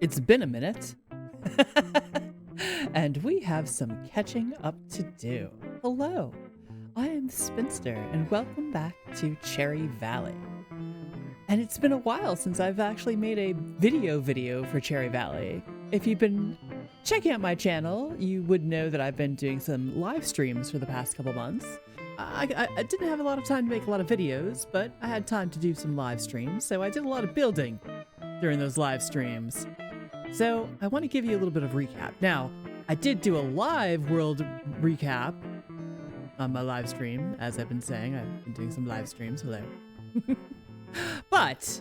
It's been a minute. And we have some catching up to do. Hello, I am the Spinster, and welcome back to Cherry Valley. And it's been a while since I've actually made a video for Cherry Valley. If you've been checking out my channel, you would know that I've been doing some live streams for the past couple months. I didn't have a lot of time to make a lot of videos, but I had time to do some live streams, so I did a lot of building during those live streams. So I want to give you a little bit of recap. Now, I did do a live world recap on my live stream, as I've been saying. I've been doing some live streams, hello. But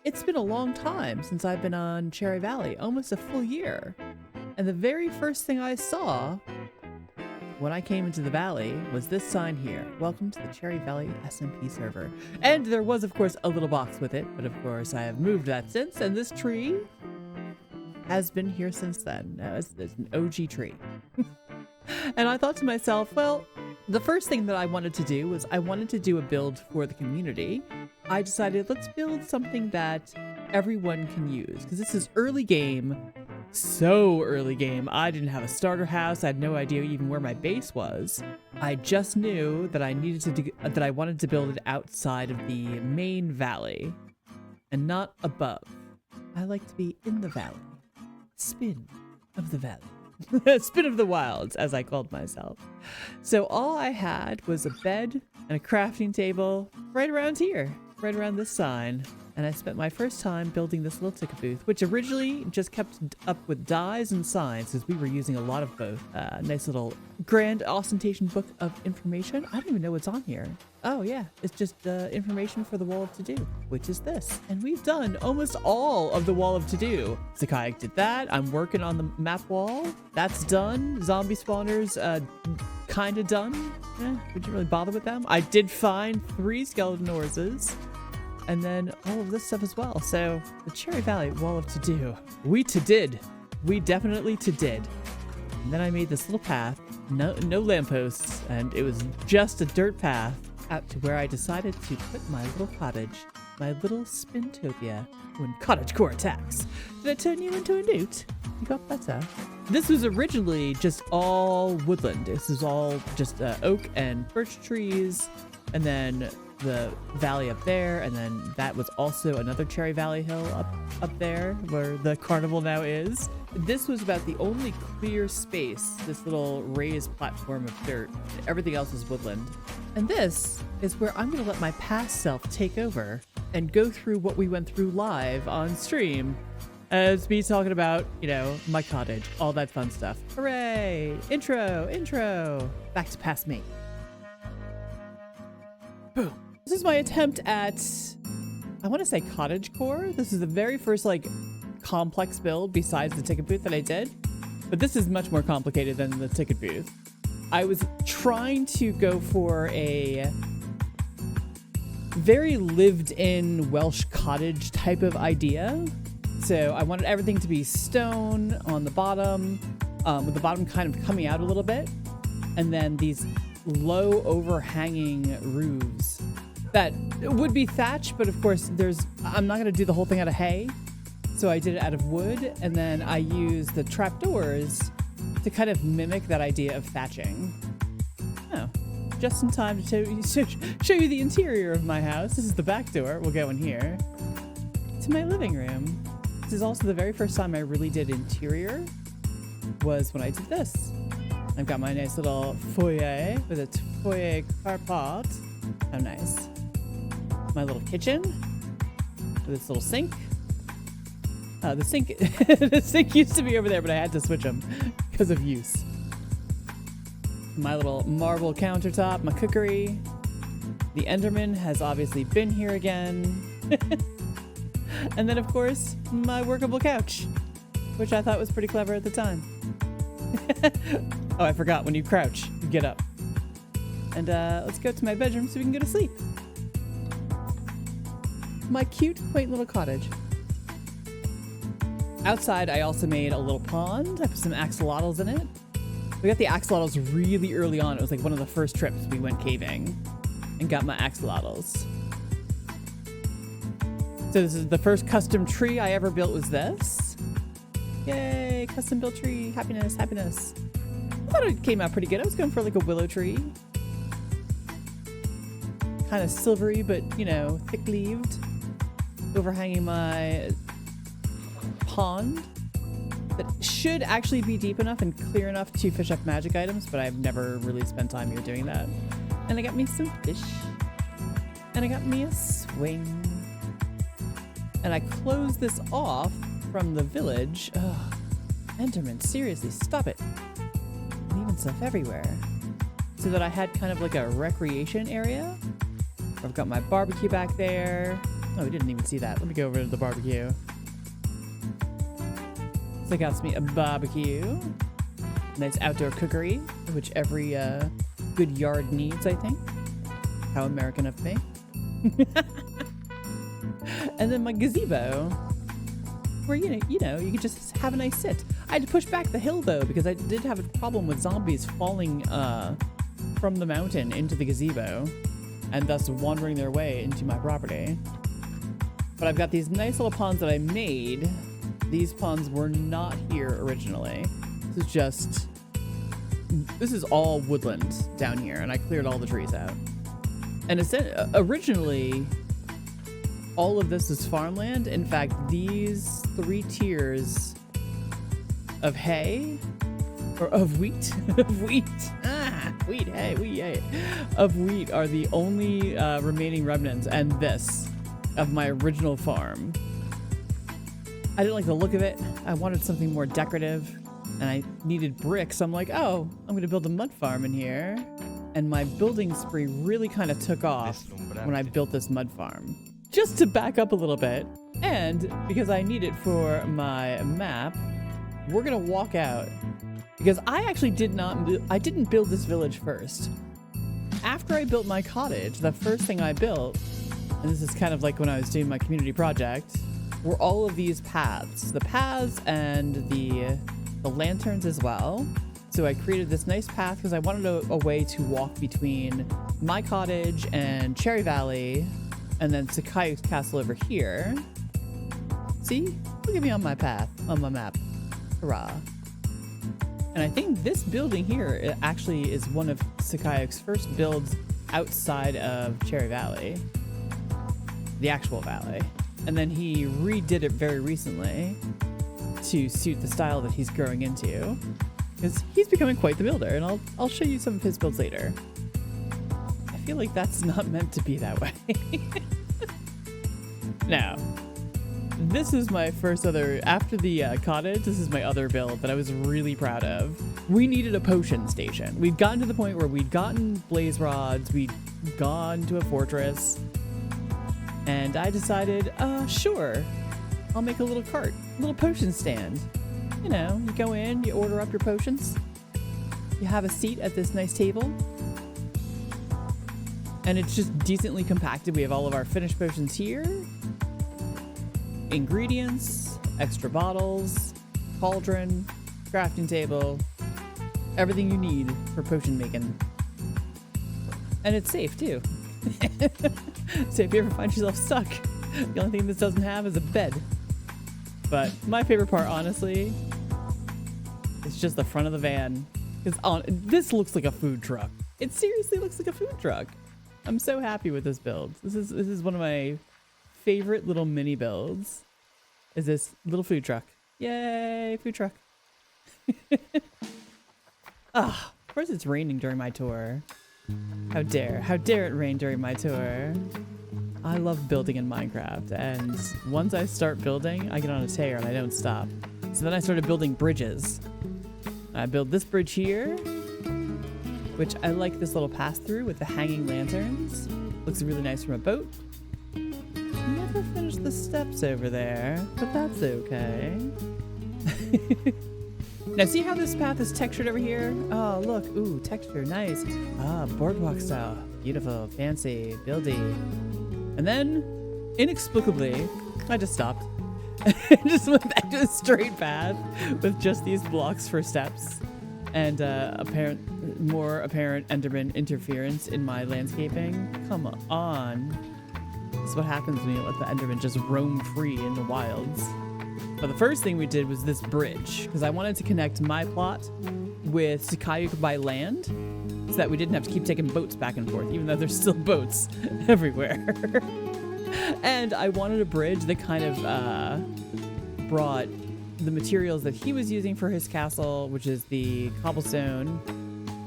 it's been a long time since I've been on Cherry Valley, almost a full year. And the very first thing I saw when I came into the valley was this sign here. Welcome to the Cherry Valley SMP server. And there was, of course, a little box with it, but of course I have moved that since, and this tree has been here since then. Now it's an OG tree. And I thought to myself, well, the first thing that I wanted to do was I wanted to do a build for the community. I decided, let's build something that everyone can use, because this is early game. So early game. I didn't have a starter house. I had no idea even where my base was. I just knew that I wanted to build it outside of the main valley and not above. I like to be in the valley. Spin of the valley. Spin of the wilds, as I called myself. So all I had was a bed and a crafting table right around here, right around this sign. And I spent my first time building this little ticket booth, which originally just kept up with dies and signs, because we were using a lot of both. Nice little grand ostentation book of information. I don't even know what's on here. Oh yeah, it's just information for the wall of to-do, which is this. And we've done almost all of the wall of to-do. Zakayak did that. I'm working on the map wall. That's done. Zombie spawners, kind of done. Didn't really bother with them. I did find 3 skeleton horses. And then all of this stuff as well. So the Cherry Valley wall of to-do. We to-did. We definitely to-did. And then I made this little path, no lampposts, and it was just a dirt path out to where I decided to put my little cottage, my little Spintopia, when cottagecore attacks. Did I turn you into a newt? You got better. This was originally just all woodland. This is all just oak and birch trees, and then the valley up there, and then that was also another Cherry Valley hill up there where the carnival now is. This was about the only clear space, this little raised platform of dirt. Everything else is woodland. And this is where I'm going to let my past self take over and go through what we went through live on stream. As me talking about, you know, my cottage, all that fun stuff. Hooray! Intro! Back to past me. Boom. This is my attempt at, I want to say cottagecore. This is the very first like complex build besides the ticket booth that I did. But this is much more complicated than the ticket booth. I was trying to go for a very lived in Welsh cottage type of idea. So I wanted everything to be stone on the bottom, with the bottom kind of coming out a little bit. And then these low overhanging roofs that would be thatched, but of course I'm not going to do the whole thing out of hay. So I did it out of wood, and then I used the trapdoors to kind of mimic that idea of thatching. Oh, just in time to show you the interior of my house. This is the back door. We'll go in here to my living room. This is also the very first time I really did interior, was when I did this. I've got my nice little foyer with a foyer carport. How nice. My little kitchen with this little sink. The sink used to be over there, but I had to switch them because of use. My little marble countertop, my cookery. The Enderman has obviously been here again. And then, of course, my workable couch, which I thought was pretty clever at the time. Oh, I forgot, when you crouch, you get up. And let's go to my bedroom so we can go to sleep. My cute, quaint little cottage. Outside, I also made a little pond. I put some axolotls in it. We got the axolotls really early on. It was like one of the first trips we went caving and got my axolotls. So this is the first custom tree I ever built was this. Yay, custom built tree. Happiness, happiness. I thought it came out pretty good. I was going for like a willow tree. Kind of silvery, but you know, thick-leaved. Overhanging my pond. That should actually be deep enough and clear enough to fish up magic items, but I've never really spent time here doing that. And I got me some fish. And I got me a swing. And I closed this off from the village. Ugh. Enderman, seriously, stop it. Leaving stuff everywhere. So that I had kind of like a recreation area. I've got my barbecue back there. Oh, we didn't even see that. Let me go over to the barbecue. So I got me a barbecue. Nice outdoor cookery, which every good yard needs, I think. How American of me. And then my gazebo, where you know you could just have a nice sit. I had to push back the hill though because I did have a problem with zombies falling from the mountain into the gazebo, and thus wandering their way into my property. But I've got these nice little ponds that I made. These ponds were not here originally. This is all woodland down here, and I cleared all the trees out. And originally, all of this is farmland. In fact, these 3 tiers of hay, or of wheat, of wheat, of wheat are the only remaining remnants, and this of my original farm. I didn't like the look of it. I wanted something more decorative, and I needed bricks. I'm like, oh, I'm going to build a mud farm in here. And my building spree really kind of took off when I built this mud farm. Just to back up a little bit, and because I need it for my map, we're going to walk out. Because I actually didn't build this village first. After I built my cottage, the first thing I built, and this is kind of like when I was doing my community project, were all of these paths. The paths and the lanterns as well. So I created this nice path because I wanted a way to walk between my cottage and Cherry Valley, and then Sakai's castle over here. See? Look at me on my path, on my map. Hurrah. And I think this building here actually is one of Sakai's first builds outside of Cherry Valley. The actual valley. And then he redid it very recently to suit the style that he's growing into. Because he's becoming quite the builder, and I'll show you some of his builds later. I feel like that's not meant to be that way. Now, this is my first after the cottage, this is my other build that I was really proud of. We needed a potion station. We'd gotten to the point where we'd gotten blaze rods, we'd gone to a fortress, and I decided, sure, I'll make a little cart, a little potion stand. You know, you go in, you order up your potions, you have a seat at this nice table, and it's just decently compacted. We have all of our finished potions here, ingredients, extra bottles, cauldron, crafting table, everything you need for potion making. And it's safe too. So if you ever find yourself stuck, the only thing this doesn't have is a bed. But my favorite part, honestly, is just the front of the van. This looks like a food truck. It seriously looks like a food truck. I'm so happy with this build. This is one of my favorite little mini builds. Is this little food truck? Yay, food truck. Of course it's raining during my tour. How dare it rain during my tour. I love building in Minecraft, and once I start building, I get on a tear and I don't stop. So then I started building bridges. I built this bridge here, which I like this little pass-through with the hanging lanterns. Looks really nice from a boat. Never finished the steps over there, but that's okay. Now see how this path is textured over here? Oh, look, ooh, texture, nice. Ah, boardwalk style, beautiful, fancy, buildy. And then, inexplicably, I just stopped. Just went back to a straight path with just these blocks for steps and more apparent Enderman interference in my landscaping. Come on. This is what happens when you let the Enderman just roam free in the wilds. But the first thing we did was this bridge, because I wanted to connect my plot with Sakayuk by land, so that we didn't have to keep taking boats back and forth, even though there's still boats everywhere. And I wanted a bridge that kind of brought the materials that he was using for his castle, which is the cobblestone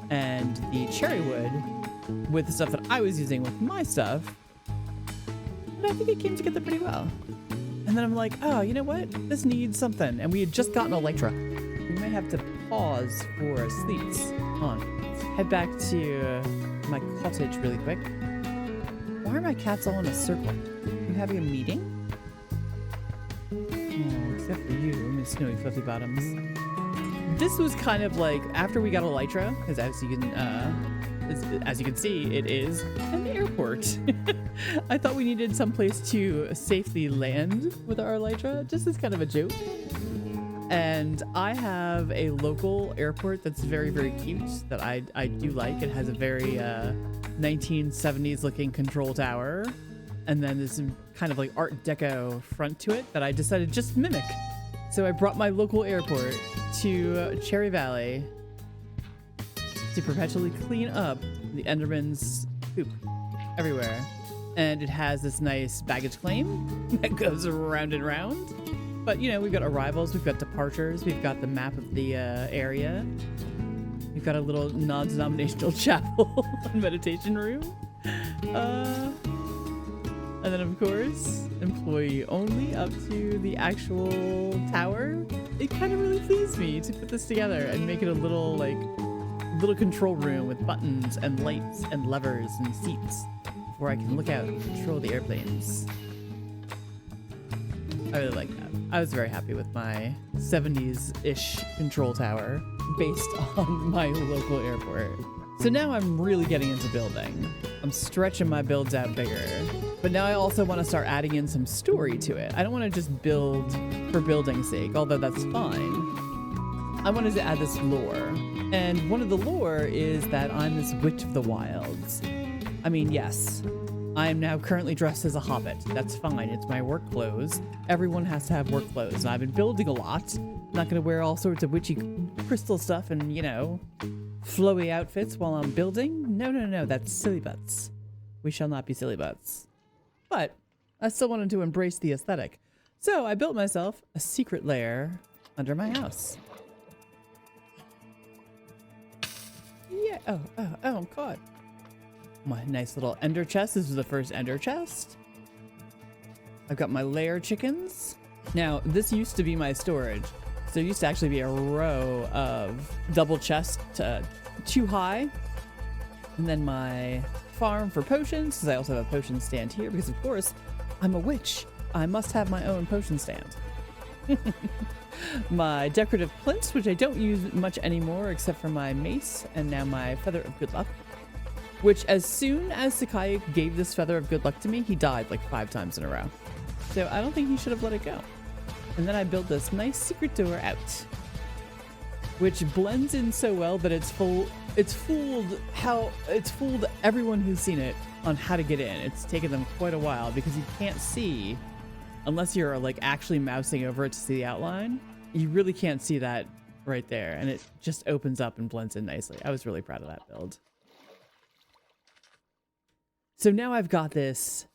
and the cherry wood, with the stuff that I was using with my stuff. And I think it came together pretty well. And then I'm like, oh, you know what? This needs something. And we had just gotten Elytra. We may have to pause for sleeps. Come on. Let's head back to my cottage really quick. Why are my cats all in a circle? Are you having a meeting? Oh, except for you, Miss Snowy Fluffy Bottoms. This was kind of like after we got Elytra, because as you can see, it is an airport. I thought we needed some place to safely land with our Elytra, just as kind of a joke. And I have a local airport that's very, very cute that I do like. It has a very 1970s looking control tower. And then there's some kind of like Art Deco front to it that I decided to just mimic. So I brought my local airport to Cherry Valley to perpetually clean up the Enderman's poop everywhere. And it has this nice baggage claim that goes around and round. But, you know, we've got arrivals, we've got departures, we've got the map of the area. We've got a little non-denominational chapel and meditation room. And then, of course, employee only up to the actual tower. It kind of really pleased me to put this together and make it a little, like, little control room with buttons and lights and levers and seats where I can look out and control the airplanes. I really like that. I was very happy with my 70s-ish control tower based on my local airport. So now I'm really getting into building. I'm stretching my builds out bigger. But now I also want to start adding in some story to it. I don't want to just build for building's sake, although that's fine. I wanted to add this lore. And one of the lore is that I'm this witch of the wilds. I mean, yes, I am now currently dressed as a hobbit. That's fine. It's my work clothes. Everyone has to have work clothes. And I've been building a lot. I'm not going to wear all sorts of witchy crystal stuff and, you know, flowy outfits while I'm building. No, that's silly butts. We shall not be silly butts. But I still wanted to embrace the aesthetic. So I built myself a secret lair under my house. Yeah, oh, I'm caught. My nice little ender chest. This is the first ender chest. I've got my layer chickens. Now, this used to be my storage. So it used to actually be a row of double chests, 2 high. And then my farm for potions, because I also have a potion stand here, because of course, I'm a witch. I must have my own potion stand. My decorative plinths, which I don't use much anymore except for my mace, and now my feather of good luck. Which, as soon as Sakai gave this feather of good luck to me, he died like 5 times in a row. So I don't think he should have let it go. And then I built this nice secret door out, which blends in so well that it's fooled everyone who's seen it on how to get in. It's taken them quite a while because you can't see unless you're like actually mousing over it to see the outline. You really can't see that right there, and it just opens up and blends in nicely. I was really proud of that build. So now I've got this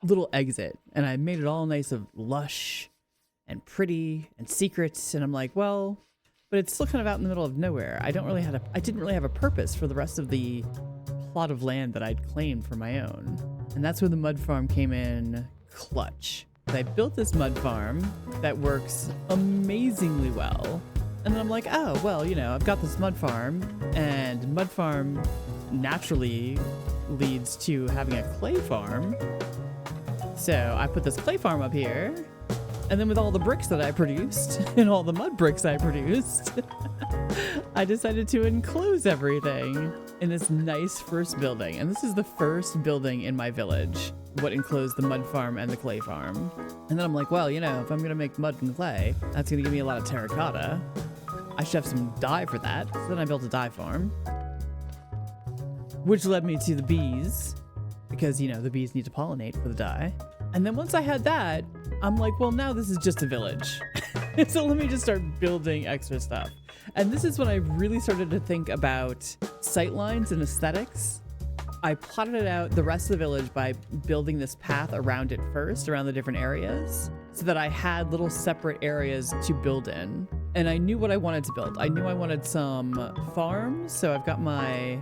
little exit, and I made it all nice of lush and pretty and secrets, and I'm like, well, but it's still kind of out in the middle of nowhere. I didn't really have a purpose for the rest of the plot of land that I'd claimed for my own. And that's where the mud farm came in clutch. I built this mud farm that works amazingly well. And then I'm like, oh, well, you know, I've got this mud farm, and mud farm naturally leads to having a clay farm. So I put this clay farm up here, and then with all the bricks that I produced and all the mud bricks I produced, I decided to enclose everything in this nice first building. And this is the first building in my village, what enclosed the mud farm and the clay farm. And then I'm like, well, you know, if I'm going to make mud and clay, that's going to give me a lot of terracotta. I should have some dye for that. So then I built a dye farm, which led me to the bees. because, you know, the bees need to pollinate for the dye. And then once I had that, I'm like, well, now this is just a village. So let me just start building extra stuff. And this is when I really started to think about sightlines and aesthetics. I plotted out the rest of the village by building this path around it first, around the different areas, so that I had little separate areas to build in. And I knew what I wanted to build. I knew I wanted some farms, so I've got my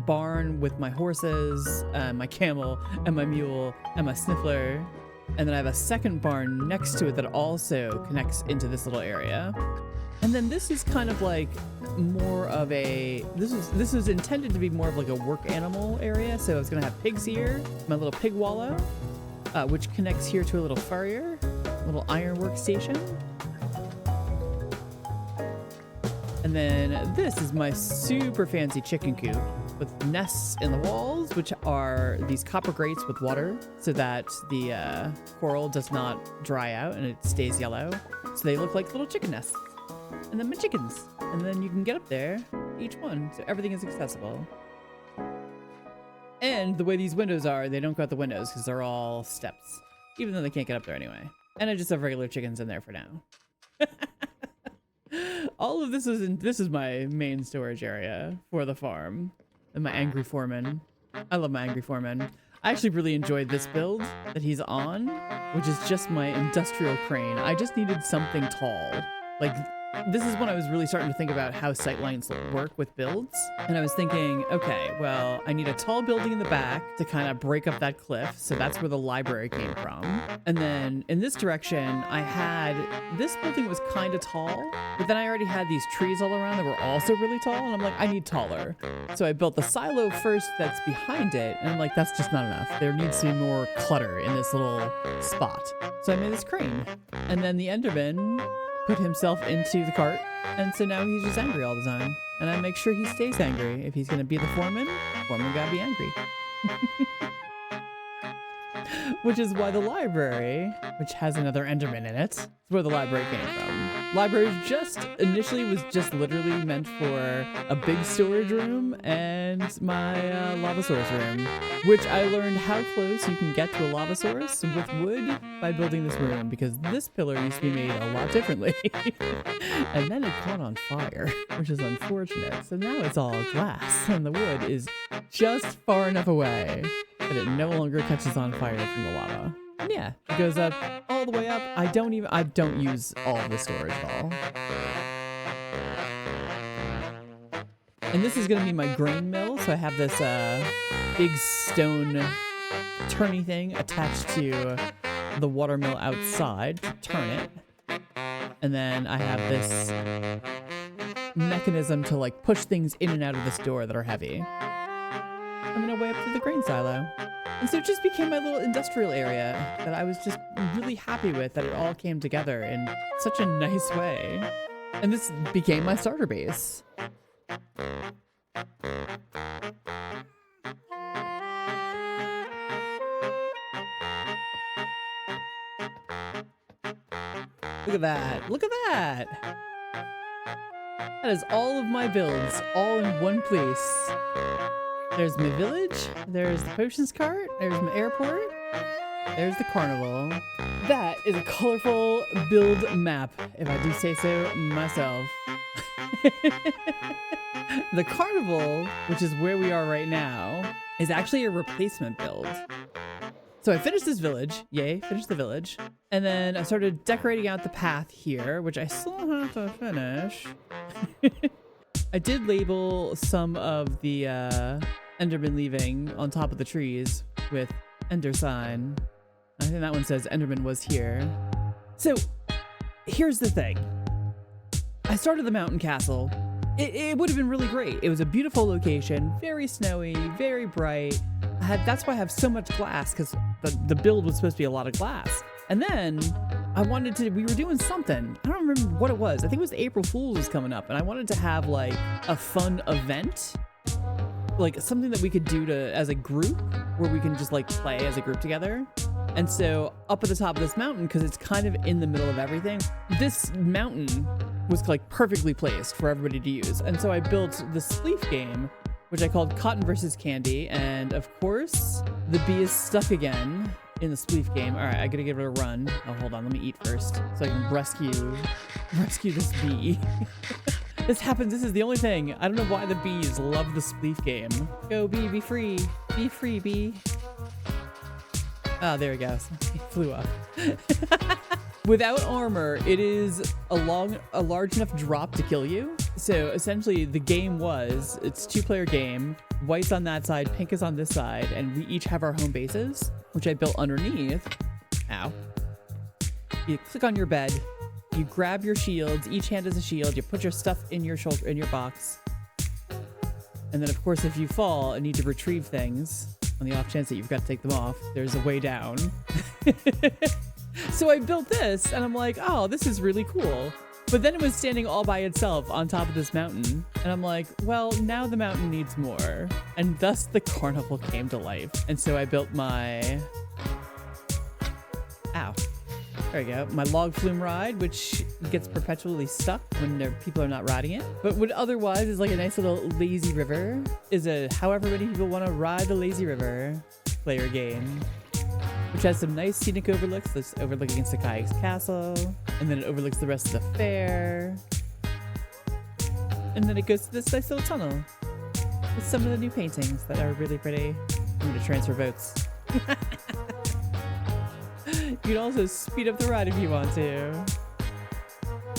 barn with my horses, my camel, and my mule, and my sniffler. And then I have a second barn next to it that also connects into this little area. And then this is kind of like more of a, this was intended to be more of like a work animal area. So I was gonna have pigs here, my little pig wallow, which connects here to a little farrier, a little ironwork station. And then this is my super fancy chicken coop with nests in the walls, which are these copper grates with water so that the coral does not dry out and it stays yellow. So they look like little chicken nests. And then my chickens. And then you can get up there, each one. So everything is accessible. And the way these windows are, they don't go out the windows because they're all steps, even though they can't get up there anyway. And I just have regular chickens in there for now. All of this is my main storage area for the farm. And my angry foreman. I love my angry foreman. I actually really enjoyed this build that he's on, which is just my industrial crane. I just needed something tall. Like, this is when I was really starting to think about how sightlines work with builds. And I was thinking, okay, well, I need a tall building in the back to kind of break up that cliff. So that's where the library came from. And then in this direction, I had, this building was kind of tall, but then I already had these trees all around that were also really tall. And I'm like, I need taller. So I built the silo first that's behind it. And I'm like, that's just not enough. There needs to be more clutter in this little spot. So I made this crane. And then the Enderman put himself into the cart, and so now he's just angry all the time. And I make sure he stays angry. If he's gonna be the foreman gotta be angry. Which is why the library, which has another Enderman in it, is where the library came from. Library just initially was just literally meant for a big storage room and my lava source room, which I learned how close you can get to a lava source with wood by building this room, because this pillar used to be made a lot differently. And then it caught on fire, which is unfortunate. So now it's all glass and the wood is just far enough away that it no longer catches on fire from the lava. And yeah, it goes up all the way up. I don't use all of the storage at all. And this is gonna be my grain mill. So I have this big stone turny thing attached to the water mill outside to turn it. And then I have this mechanism to like push things in and out of this door that are heavy. And then away up to the grain silo. And so it just became my little industrial area that I was just really happy with, that it all came together in such a nice way. And this became my starter base. Look at that. Look at that. That is all of my builds, all in one place. There's my village, there's the potions cart, there's my airport, there's the carnival. That is a colorful build map, if I do say so myself. The carnival, which is where we are right now, is actually a replacement build. So I finished this village, yay, finished the village. And then I started decorating out the path here, which I still have to finish. I did label some of the Enderman leaving on top of the trees with Ender sign. I think that one says Enderman was here. So here's the thing. I started the mountain castle. It would have been really great. It was a beautiful location, very snowy, very bright. That's why I have so much glass, because the build was supposed to be a lot of glass. And then we were doing something. I don't remember what it was. I think it was April Fool's was coming up, and I wanted to have like a fun event, like something that we could do as a group, where we can just like play as a group together. And so up at the top of this mountain, because it's kind of in the middle of everything, this mountain was like perfectly placed for everybody to use. And so I built the Spleef game which I called Cotton versus Candy. And of course, the bee is stuck again in the spleef game. All right, I gotta give it a run. Oh, hold on, let me eat first so I can rescue this bee. This happens, this is the only thing. I don't know why the bees love the spleef game. Go bee, be free. Be free, bee. Ah, there it goes. It flew up. Without armor, it is a large enough drop to kill you. So essentially the game it's a 2-player game. White's on that side, pink is on this side, and we each have our home bases, which I built underneath. Ow. You click on your bed, you grab your shields, each hand is a shield, you put your stuff in your box. And then of course if you fall and need to retrieve things, on the off chance that you've got to take them off, there's a way down. So I built this and I'm like, oh, this is really cool. But then it was standing all by itself on top of this mountain. And I'm like, well, now the mountain needs more. And thus the carnival came to life. And so I built my... Ow. There we go. My log flume ride, which gets perpetually stuck when people are not riding it. But what otherwise is like a nice little lazy river is a however many people want to ride the lazy river player game, which has some nice scenic overlooks. This overlook against Sakai's castle, and then it overlooks the rest of the fair. And then it goes to this nice little tunnel with some of the new paintings that are really pretty. I'm going to transfer votes. You can also speed up the ride if you want to.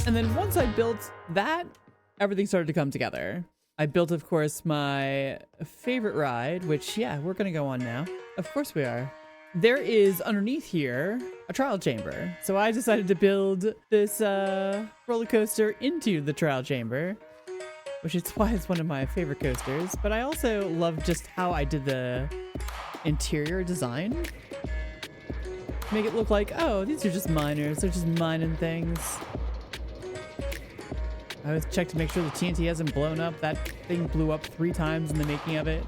And then once I built that, everything started to come together. I built, of course, my favorite ride, which, yeah, we're going to go on now. Of course we are. There is underneath here a trial chamber. So I decided to build this roller coaster into the trial chamber, which is why it's one of my favorite coasters. But I also love just how I did the interior design. Make it look like, oh, these are just miners. They're just mining things. I always check to make sure the TNT hasn't blown up. That thing blew up 3 times in the making of it.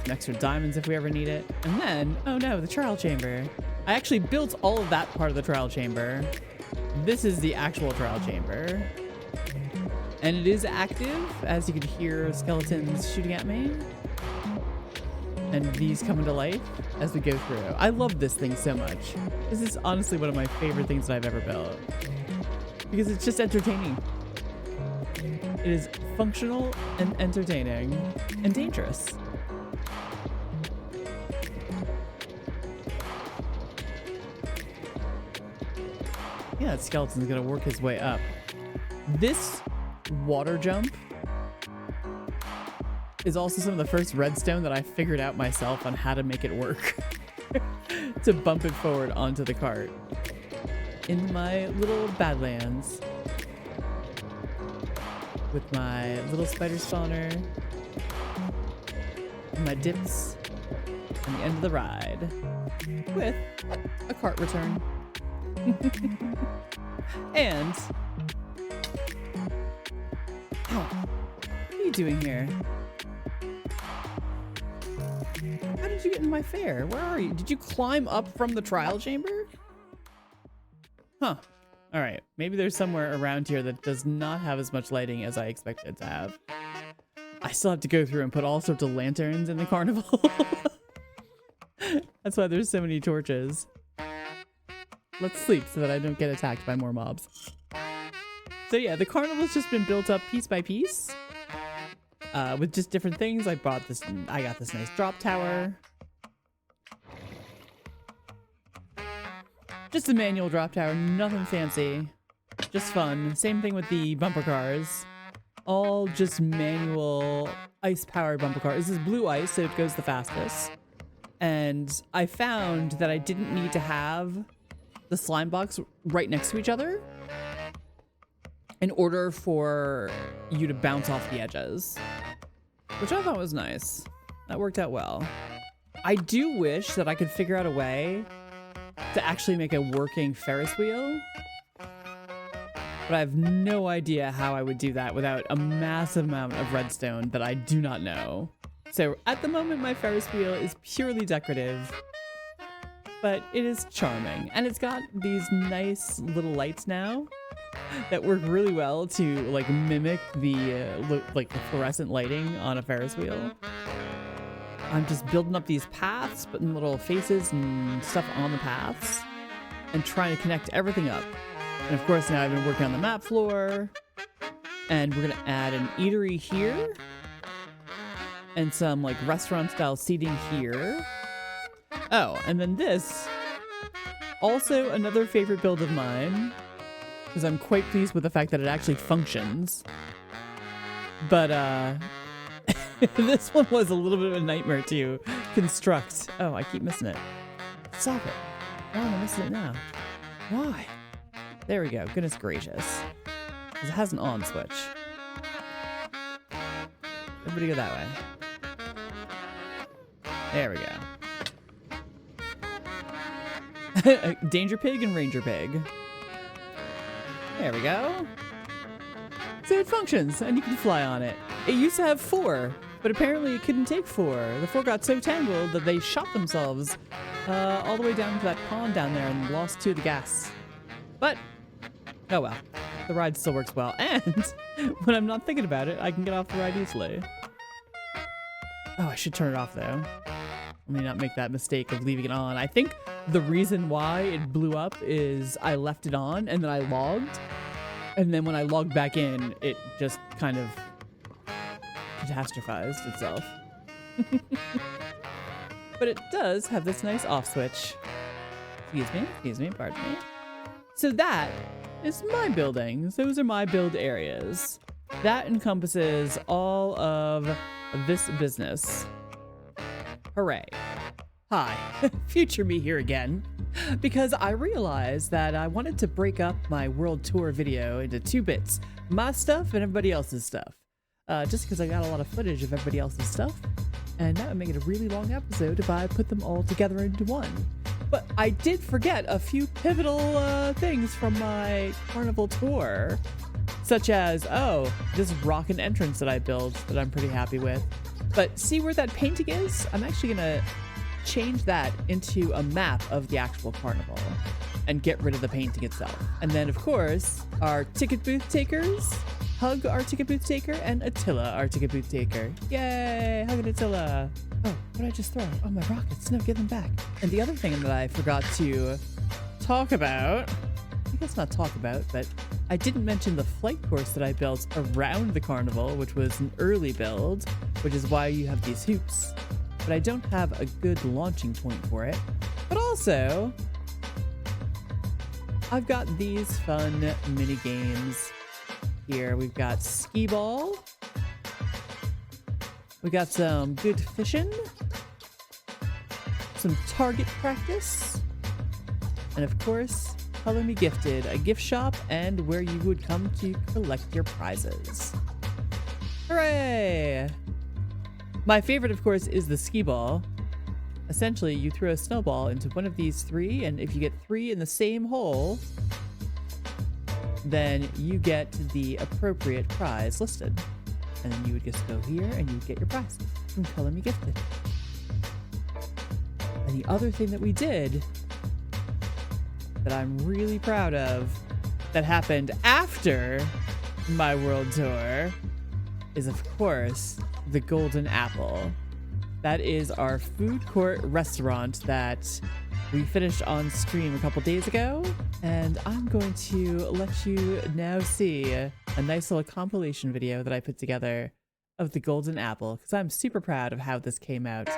Some extra diamonds if we ever need it. And then, oh no, the trial chamber. I actually built all of that part of the trial chamber. This is the actual trial chamber. And it is active, as you can hear skeletons shooting at me. And these come into life as we go through. I love this thing so much. This is honestly one of my favorite things that I've ever built. Because it's just entertaining. It is functional and entertaining and dangerous. Yeah, that skeleton's gonna work his way up. This water jump is also some of the first redstone that I figured out myself on how to make it work to bump it forward onto the cart in my little Badlands with my little spider spawner and my dips and the end of the ride with a cart return. And what are you doing here? How did you get in my fair? Where are you? Did you climb up from the trial chamber? Huh. All right. Maybe there's somewhere around here that does not have as much lighting as I expected it to have. I still have to go through and put all sorts of lanterns in the carnival. That's why there's so many torches. Let's sleep so that I don't get attacked by more mobs. So yeah, the carnival's just been built up piece by piece. With just different things. I got this nice drop tower. Just a manual drop tower, nothing fancy. Just fun. Same thing with the bumper cars. All just manual ice-powered bumper cars. This is blue ice, so it goes the fastest. And I found that I didn't need to have the slime blocks right next to each other in order for you to bounce off the edges, which I thought was nice. That worked out well. I do wish that I could figure out a way to actually make a working Ferris wheel, but I have no idea how I would do that without a massive amount of redstone that I do not know. So at the moment, my Ferris wheel is purely decorative, but it is charming. And it's got these nice little lights now that work really well to like mimic the like the fluorescent lighting on a Ferris wheel. I'm just building up these paths, putting little faces and stuff on the paths, and trying to connect everything up. And of course, now I've been working on the map floor, and we're gonna add an eatery here, and some like restaurant style seating here. Oh, and then this, also another favorite build of mine, because I'm quite pleased with the fact that it actually functions. But this one was a little bit of a nightmare to construct. Oh, I keep missing it. Stop it. Why am I missing it now? Why? There we go. Goodness gracious. Because it has an on switch. Everybody go that way. There we go. Danger Pig and Ranger Pig. There we go. So it functions, and you can fly on it. It used to have 4, but apparently it couldn't take 4. The 4 got so tangled that they shot themselves all the way down to that pond down there and lost 2 of the gas. But, oh well. The ride still works well. And when I'm not thinking about it, I can get off the ride easily. Oh, I should turn it off though. Let me not make that mistake of leaving it on. I think the reason why it blew up is I left it on and then I logged. And then when I logged back in, it just kind of catastrophized itself. But it does have this nice off switch. Excuse me, pardon me. So that is my buildings. Those are my build areas. That encompasses all of this business. Hooray. Hi, future me here again. Because I realized that I wanted to break up my world tour video into 2 bits. My stuff and everybody else's stuff. Just because I got a lot of footage of everybody else's stuff. And that would make it a really long episode if I put them all together into one. But I did forget a few pivotal things from my carnival tour. Such as, oh, this rockin' entrance that I built that I'm pretty happy with. But see where that painting is? I'm actually gonna change that into a map of the actual carnival and get rid of the painting itself. And then, of course, our ticket booth takers. Hug, our ticket booth taker, and Attila, our ticket booth taker. Yay! Hug and Attila. Oh, what did I just throw? Oh, my rockets. No, give them back. And the other thing that I forgot to talk about, I guess not talk about, but I didn't mention the flight course that I built around the carnival, which was an early build, which is why you have these hoops. But I don't have a good launching point for it. But also, I've got these fun mini games here. We've got skee ball. We got some good fishing. Some target practice. And of course, Color Me Gifted, a gift shop and where you would come to collect your prizes. Hooray! My favorite, of course, is the skee ball. Essentially, you throw a snowball into one of these 3, and if you get 3 in the same hole, then you get the appropriate prize listed. And then you would just go here and you would get your prize from Color Me Gifted. And the other thing that we did that I'm really proud of that happened after my world tour is, of course, the Golden Apple. That is our food court restaurant that we finished on stream a couple days ago, and I'm going to let you now see a nice little compilation video that I put together of the Golden Apple, because I'm super proud of how this came out.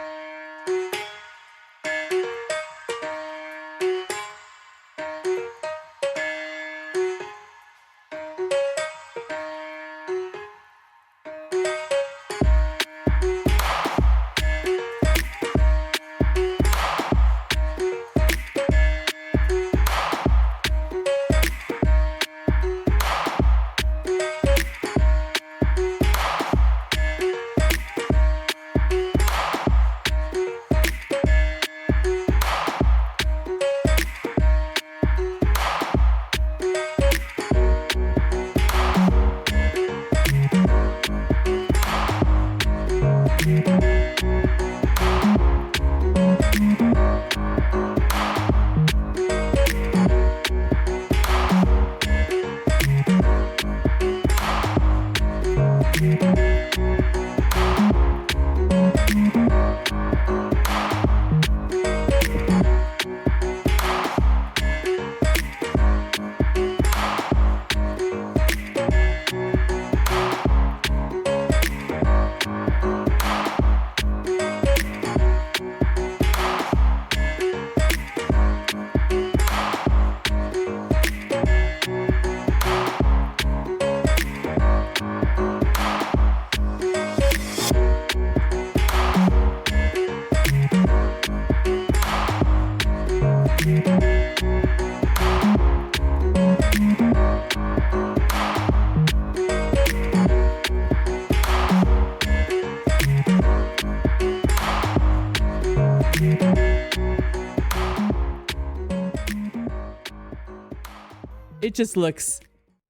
It just looks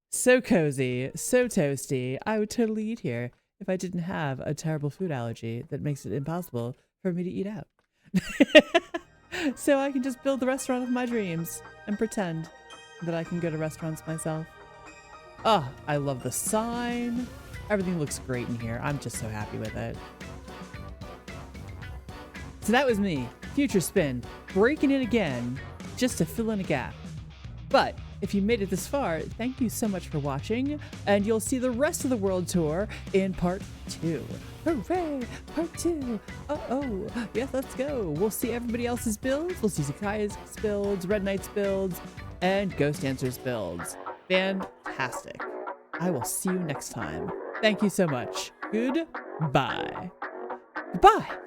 so cozy, so toasty. I would totally eat here if I didn't have a terrible food allergy that makes it impossible for me to eat out. So I can just build the restaurant of my dreams and pretend that I can go to restaurants myself. Oh, I love the sign. Everything looks great in here. I'm just so happy with it. So that was me, Future Spin, breaking in again just to fill in a gap. But if you made it this far, thank you so much for watching, and you'll see the rest of the world tour in part 2. Hooray! Part 2! Oh, yes, let's go. We'll see everybody else's builds. We'll see Zakai's builds, Rednight's builds, and Ghost Dancer's builds. Fantastic. I will see you next time. Thank you so much. Goodbye. Goodbye!